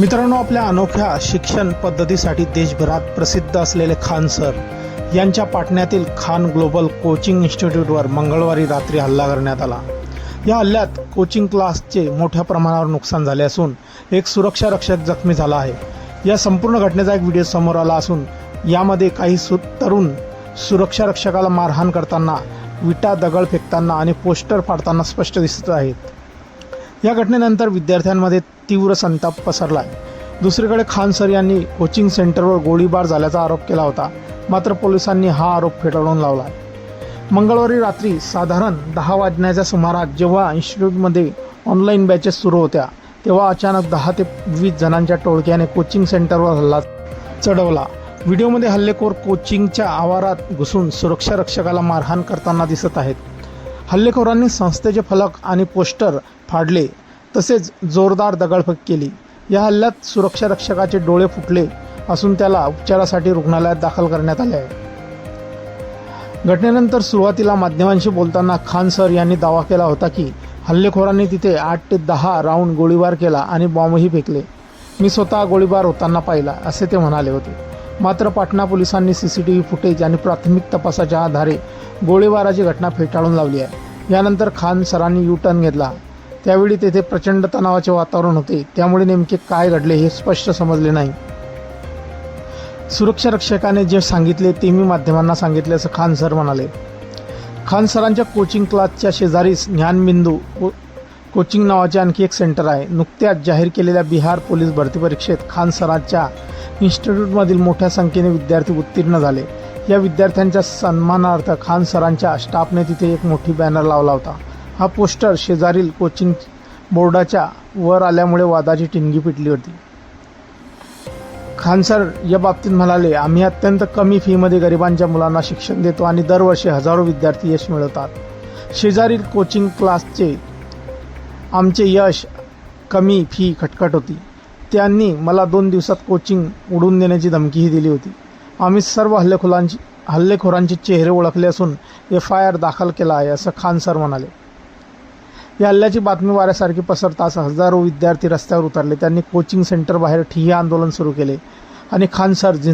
मित्रांनो, आपल्या अनोख्या शिक्षण पद्धतीसाठी देशभरात प्रसिद्ध असलेले खान सर यांच्या पाटण्यातील खान ग्लोबल कोचिंग इन्स्टिट्यूटवर मंगळवारी रात्री हल्ला करण्यात आला। या हल्ल्यात कोचिंग क्लासचे मोठ्या प्रमाणावर नुकसान झाले असून एक सुरक्षा रक्षक जखमी झाला आहे। या संपूर्ण घटनेचा एक व्हिडिओ समोर आला असून यामध्ये काही तरुण सुरक्षा रक्षकाला मारहाण करताना, विटा दगड फेकताना आणि पोस्टर फाडताना स्पष्ट दिसत आहेत। या घटनेनंतर विद्यार्थ्यांमध्ये तीव्र संताप पसरला आहे। दुसरीकडे खान सर यांनी कोचिंग सेंटरवर गोळीबार झाल्याचा आरोप केला होता, मात्र पोलिसांनी हा आरोप फेटाळून लावला आहे। मंगळवारी रात्री साधारण 10 वाजण्याच्या सुमारास जेव्हा इन्स्टिट्यूटमध्ये ऑनलाईन बॅचेस सुरू होत्या, तेव्हा अचानक 10 ते 20 जणांच्या टोळक्याने कोचिंग सेंटरवर हल्ला चढवला। व्हिडिओमध्ये हल्लेखोर कोचिंगच्या आवारात घुसून सुरक्षा रक्षकाला मारहाण करताना दिसत आहेत। हल्लेखोरांनी संस्थेचे फलक आणि पोस्टर फाडले, तसेच जोरदार दगडफेक केली। या हल्ल्यात सुरक्षा रक्षकाचे डोळे फुटले असून त्याला उपचारासाठी रुग्णालयात दाखल करण्यात आले आहे। घटनेनंतर सुरुवातीला माध्यमांशी बोलताना खान सर यांनी दावा केला होता की हल्लेखोरांनी तिथे 8 ते 10 राऊंड गोळीबार केला आणि बॉम्बही फेकले। मी स्वतः गोळीबार होताना पाहिला, असे ते म्हणाले होते। मात्र पाटणा पोलिसांनी सीसीटीव्ही फुटेज आणि प्राथमिक तपासाच्या आधारे गोळीबाराची घटना फेटाळून लावली आहे। यानंतर खान सरांनी यू टर्न घेतला। त्यावेळी तेथे प्रचंड तणावाचे वातावरण होते, त्यामुळे नेमके काय घडले हे स्पष्ट समजले नाही। सुरक्षा रक्षकाने जे सांगितले ते मी माध्यमांना सांगितले, असं खान सर म्हणाले। खान सरांच्या कोचिंग क्लासच्या शेजारीच ज्ञानबिंदू कोचिंग नावाचे आणखी एक सेंटर आहे। नुकत्याच जाहीर केलेल्या बिहार पोलीस भरती परीक्षेत खान सरांच्या इन्स्टिट्यूटमधील मोठ्या संख्येने विद्यार्थी उत्तीर्ण झाले। या विद्यार्थ्यांच्या सन्मानार्थ खान सरांच्या स्टाफने तिथे एक मोठी बॅनर लावला होता। हा पोस्टर शेजारील कोचिंग बोर्डाच्या वर आल्यामुळे वादाची ठिणगी पेटली होती। खान सर या बाबतीत म्हणाले, आम्ही अत्यंत कमी फीमध्ये गरिबांच्या मुलांना शिक्षण देतो आणि दरवर्षी हजारो विद्यार्थी यश मिळवतात। शेजारील कोचिंग क्लासचे आमचे यश कमी फी खटखट होती। त्यांनी मला 2 दिवसात कोचिंग उडवून देण्याची धमकीही दिली होती। आम्ही सर्व हल्लेखोरांचे चेहरे ओळखले असून FIR दाखल केला आहे, असं खान सर म्हणाले। या हल्ल्याची बातमी वाऱ्यासारखी पसरताच हजारो विद्यार्थी रस्त्यावर उतरले। त्यांनी कोचिंग सेंटर बाहेर ठिय्या आंदोलन सुरू केले आणि खान सर